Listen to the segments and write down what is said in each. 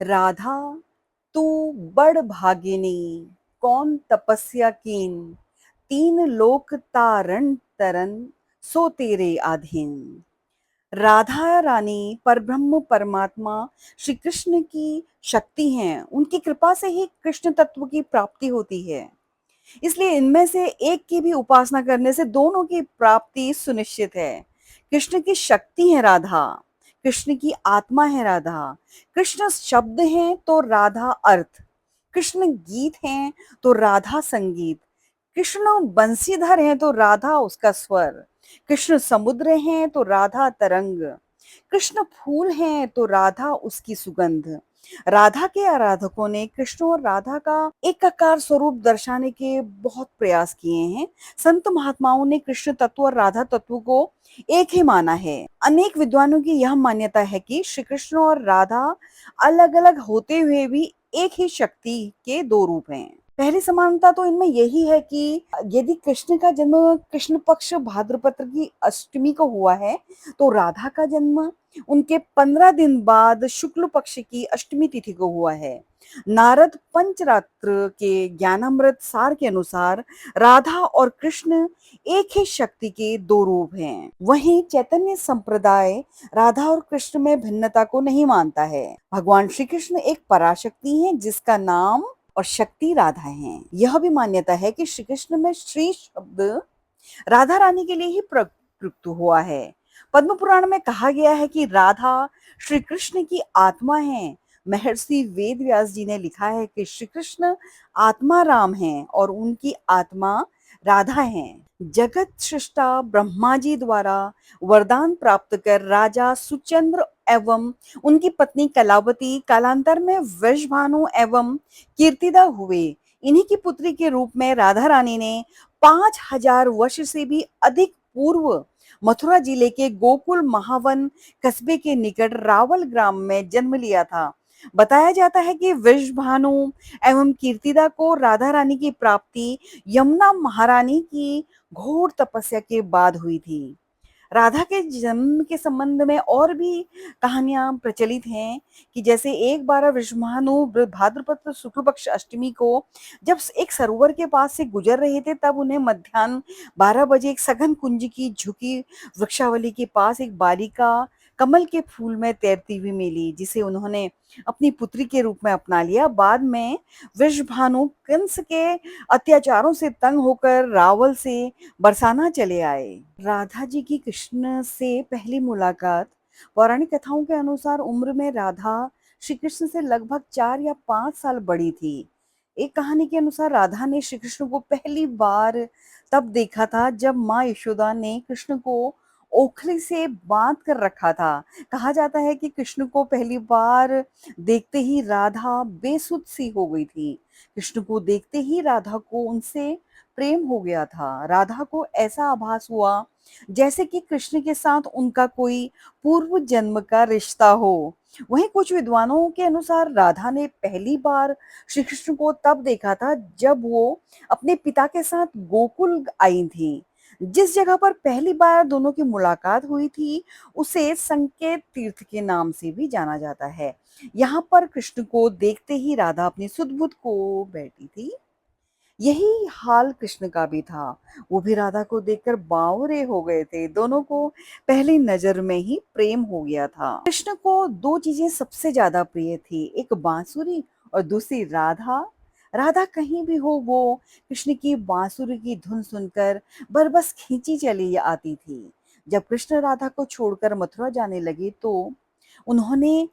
राधा तू बड़ भागिनी, कौन तपस्या कीन, तीन लोक तारण तरन, सो तेरे आधीन। राधा रानी परब्रह्म परमात्मा श्री कृष्ण की शक्ति हैं। उनकी कृपा से ही कृष्ण तत्व की प्राप्ति होती है। इसलिए इनमें से एक की भी उपासना करने से दोनों की प्राप्ति सुनिश्चित है। कृष्ण की शक्ति है राधा, कृष्ण की आत्मा है राधा, कृष्ण शब्द है तो राधा अर्थ, कृष्ण गीत हैं तो राधा संगीत, कृष्ण बंसीधर हैं तो राधा उसका स्वर, कृष्ण समुद्र हैं तो राधा तरंग, कृष्ण फूल हैं तो राधा उसकी सुगंध। राधा के आराधकों ने कृष्ण और राधा का एकाकार स्वरूप दर्शाने के बहुत प्रयास किए हैं। संत महात्माओं ने कृष्ण तत्व और राधा तत्व को एक ही माना है। अनेक विद्वानों की यह मान्यता है कि श्री कृष्ण और राधा अलग अलग होते हुए भी एक ही शक्ति के दो रूप हैं। पहली समानता तो इनमें यही है कि यदि कृष्ण का जन्म कृष्ण पक्ष भाद्रपद की अष्टमी को हुआ है, तो राधा का जन्म उनके 15 दिन बाद शुक्ल पक्ष की अष्टमी तिथि को हुआ है। नारद पंचरात्र के ज्ञानामृत सार के अनुसार राधा और कृष्ण एक ही शक्ति के दो रूप हैं। वहीं चैतन्य संप्रदाय राधा और कृष्ण में भिन्नता को नहीं मानता है। भगवान श्री कृष्ण एक पराशक्ति हैं जिसका नाम और शक्ति राधा है। यह भी मान्यता है कि श्री कृष्ण में श्री शब्द राधा रानी के लिए ही प्रयुक्त हुआ है। पद्म पुराण में कहा गया है कि राधा श्री कृष्ण की आत्मा है। महर्षि वेद व्यास जी ने लिखा है कि श्री कृष्ण आत्मा राम है और उनकी आत्मा राधा है। जगत सृष्टा ब्रह्मा जी द्वारा वरदान प्राप्त कर राजा सुचंद्र एवं उनकी पत्नी कलावती कालांतर में वृषभानु एवं कीर्तिदा हुए। इन्हीं की पुत्री के रूप में राधा रानी ने 5,000 वर्ष से भी अधिक पूर्व मथुरा जिले के गोकुल महावन कस्बे के निकट रावल ग्राम में जन्म लिया था। बताया जाता है कि वृषभानु एवं कीर्तिदा को राधा रानी की प्राप्ति यमुना महारानी की घोर तपस्या के बाद हुई थी। राधा के जन्म के संबंध में और भी कहानियां प्रचलित हैं कि जैसे एक बार वृषभानु भाद्रपद शुक्ल पक्ष अष्टमी को जब एक सरोवर के पास से गुजर रहे थे, तब उन्हें मध्याह्न 12 बजे एक सघन कुंज की झुकी वृक्षावली के पास एक बालिका कमल के फूल में तैरती हुई मिली, जिसे उन्होंने अपनी पुत्री के रूप में अपना लिया। बाद में वृषभानु कंस के अत्याचारों से तंग होकर रावल से बरसाना चले आए। राधा जी की कृष्ण से पहली मुलाकात पौराणिक कथाओं के अनुसार उम्र में राधा श्री कृष्ण से लगभग 4 या 5 साल बड़ी थी। एक कहानी के अनुसार राधा ने श्री कृष्ण को पहली बार तब देखा था जब माँ यशोदा ने कृष्ण को ओखली से बांध कर रखा था। कहा जाता है कि कृष्ण को पहली बार देखते ही राधा बेसुध सी हो गई थी। कृष्ण को देखते ही राधा को उनसे प्रेम हो गया था। राधा को ऐसा आभास हुआ जैसे कि कृष्ण के साथ उनका कोई पूर्व जन्म का रिश्ता हो। वहीं कुछ विद्वानों के अनुसार राधा ने पहली बार श्री कृष्ण को तब देखा था जब वो अपने पिता के साथ गोकुल आई थी। जिस जगह पर पहली बार दोनों की मुलाकात हुई थी, उसे संकेत तीर्थ के नाम से भी जाना जाता है। यहाँ पर कृष्ण को देखते ही राधा अपनी सुध-बुध को बैठी थी। यही हाल कृष्ण का भी था। वो भी राधा को देखकर बावरे हो गए थे। दोनों को पहली नजर में ही प्रेम हो गया था। कृष्ण को दो चीजें सबसे ज्यादा प्रिय थी, एक बांसुरी और दूसरी राधा। राधा कहीं भी हो, वो कृष्ण की बांसुरी की धुन सुनकर बरबस खींची चली आती थी। जब कृष्ण राधा को छोड़कर मथुरा जाने लगे तो उन्होंने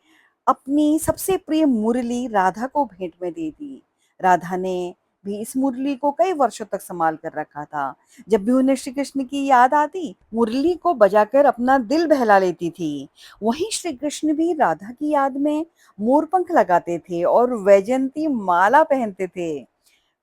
अपनी सबसे प्रिय मुरली राधा को भेंट में दे दी। राधा ने भी इस मुरली को कई वर्षों तक संभाल कर रखा था। जब भी उन्हें श्री कृष्ण की याद आती, मुरली को बजाकर अपना दिल बहला लेती थी। वहीं श्री कृष्ण भी राधा की याद में मोरपंख लगाते थे और वैजयंती माला पहनते थे।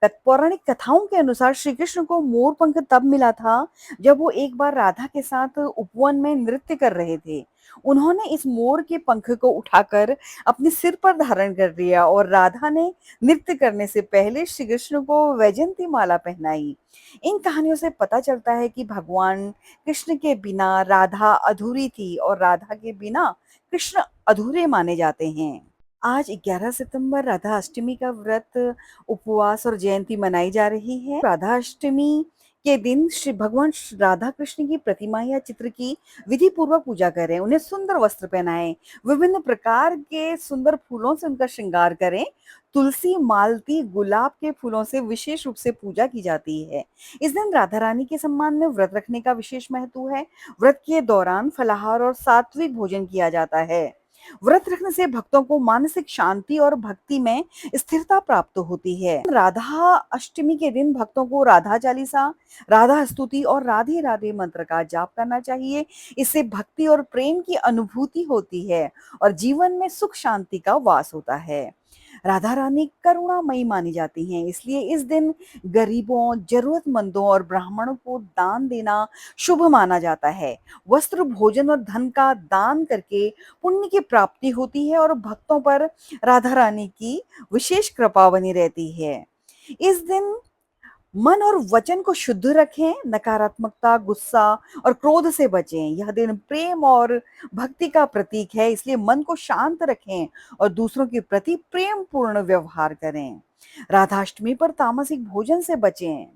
पौराणिक कथाओं के अनुसार श्री कृष्ण को मोर पंख तब मिला था जब वो एक बार राधा के साथ उपवन में नृत्य कर रहे थे। उन्होंने इस मोर के पंख को उठाकर अपने सिर पर धारण कर लिया और राधा ने नृत्य करने से पहले श्री कृष्ण को वैजयंती माला पहनाई। इन कहानियों से पता चलता है कि भगवान कृष्ण के बिना राधा अधूरी थी और राधा के बिना कृष्ण अधूरे माने जाते हैं। आज 11 सितंबर राधा अष्टमी का व्रत, उपवास और जयंती मनाई जा रही है। राधा अष्टमी के दिन श्री भगवान राधा कृष्ण की प्रतिमा या चित्र की विधि पूर्वक पूजा करें, उन्हें सुंदर वस्त्र पहनाएं, विभिन्न प्रकार के सुंदर फूलों से उनका श्रृंगार करें। तुलसी, मालती, गुलाब के फूलों से विशेष रूप से पूजा की जाती है। इस दिन राधा रानी के सम्मान में व्रत रखने का विशेष महत्व है। व्रत के दौरान फलाहार और सात्विक भोजन किया जाता है। व्रत रखने से भक्तों को मानसिक शांति और भक्ति में स्थिरता प्राप्त होती है। राधा अष्टमी के दिन भक्तों को राधा चालीसा, राधा स्तुति और राधे राधे मंत्र का जाप करना चाहिए। इससे भक्ति और प्रेम की अनुभूति होती है और जीवन में सुख शांति का वास होता है। राधा रानी करुणामयी मानी जाती हैं, इसलिए इस दिन गरीबों, जरूरतमंदों और ब्राह्मणों को दान देना शुभ माना जाता है। वस्त्र, भोजन और धन का दान करके पुण्य की प्राप्ति होती है और भक्तों पर राधा रानी की विशेष कृपा बनी रहती है। इस दिन मन और वचन को शुद्ध रखें, नकारात्मकता, गुस्सा और क्रोध से बचें। यह दिन प्रेम और भक्ति का प्रतीक है, इसलिए मन को शांत रखें और दूसरों के प्रति प्रेम पूर्ण व्यवहार करें। राधाष्टमी पर तामसिक भोजन से बचें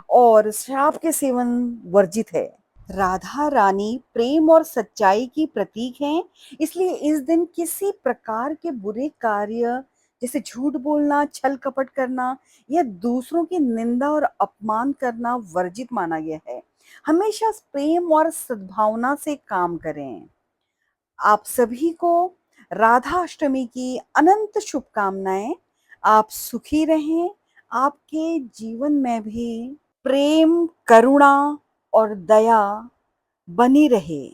और शराब के सेवन वर्जित है। राधा रानी प्रेम और सच्चाई की प्रतीक हैं, इसलिए इस दिन किसी प्रकार के बुरे कार्य जैसे झूठ बोलना, छल कपट करना या दूसरों की निंदा और अपमान करना वर्जित माना गया है। हमेशा प्रेम और सद्भावना से काम करें। आप सभी को राधा अष्टमी की अनंत शुभकामनाएं। आप सुखी रहें, आपके जीवन में भी प्रेम, करुणा और दया बनी रहे।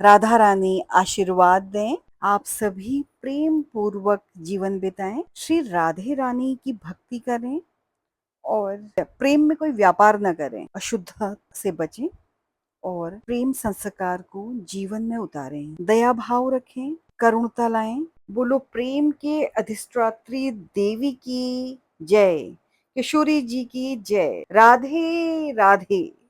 राधा रानी आशीर्वाद दें, आप सभी प्रेम पूर्वक जीवन बिताएं, श्री राधे रानी की भक्ति करें और प्रेम में कोई व्यापार न करें, अशुद्धता से बचें और प्रेम संस्कार को जीवन में उतारें। दया भाव रखें, करुणता लाएं। बोलो प्रेम के अधिष्ठात्री देवी की जय, किशोरी जी की जय। राधे राधे।